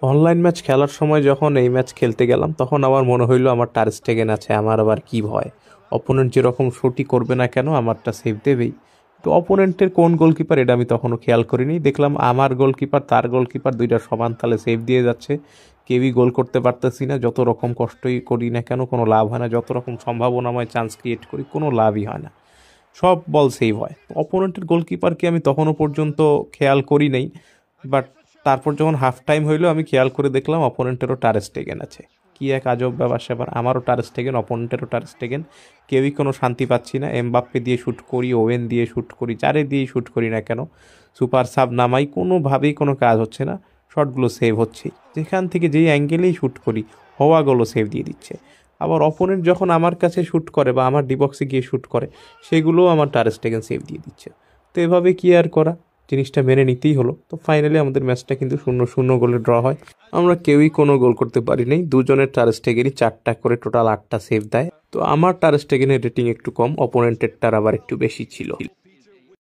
Online match খেলার সময় যখন এই ম্যাচ খেলতে গেলাম তখন আমার মনে হইলো আমার টার স্টেগেন আছে, আমার আবার কি ভয়। অপোনেন্ট যেরকম শটই করবে না কেন আমারটা সেভ দেবেই। তো অপোনেন্টের কোন গোলকিপার এটা আমি তখনও খেয়াল করিনি, দেখলাম আমার গোলকিপার তার গোলকিপার দুইটা সমান তালে সেভ দিয়ে যাচ্ছে। কেউই গোল করতে পারতেছি না, যত রকম কষ্টই করি না কেন কোনো লাভ হয় না, যত রকম সম্ভাবনাময় চান্স ক্রিয়েট করি কোনো লাভই হয় না, সব বল সেভ হয়। অপোনেন্টের গোলকিপারকে আমি তখনও পর্যন্ত খেয়াল করি নাই, বাট তারপর যখন হাফ টাইম হইলো আমি খেয়াল করে দেখলাম অপোনেন্টেরও টার স্টেগেন আছে। কি এক আজব ব্যাপার স্যাপার, আমারও টার স্টেগেন অপোনেন্টেরও টার স্টেগেন, কেউই কোনো শান্তি পাচ্ছি না। এমবাপ্পে দিয়ে শ্যুট করি, ওয়েন দিয়ে শ্যুট করি, যারে দিয়েই শ্যুট করি না কেন, সুপার সাব নামাই, কোনোভাবেই কোনো কাজ হচ্ছে না। শটগুলো সেভ হচ্ছেই, যেখান থেকে যেই অ্যাঙ্গেলেই শ্যুট করি হওয়াগুলো সেভ দিয়ে দিচ্ছে। আবার অপোনেন্ট যখন আমার কাছে শ্যুট করে বা আমার ডিবক্সে গিয়ে শ্যুট করে সেগুলোও আমার টার স্টেগেন সেভ দিয়ে দিচ্ছে। তো এভাবে কি আর করা, জিনিসটা মেনে নিতেই হলো। তো ফাইনালি আমাদের ম্যাচটা কিন্তু 0-0 গোলে ড্র হয়। আমরা কেউই কোনো গোল করতে পারি নাই, দুজনের টার স্টেগেনই 4টা করে টোটাল 8টা সেভ দেয়। তো আমার টার স্টেগেনের রেটিং একটু কম, অপোনেন্টেরটার আবার একটু বেশি ছিল।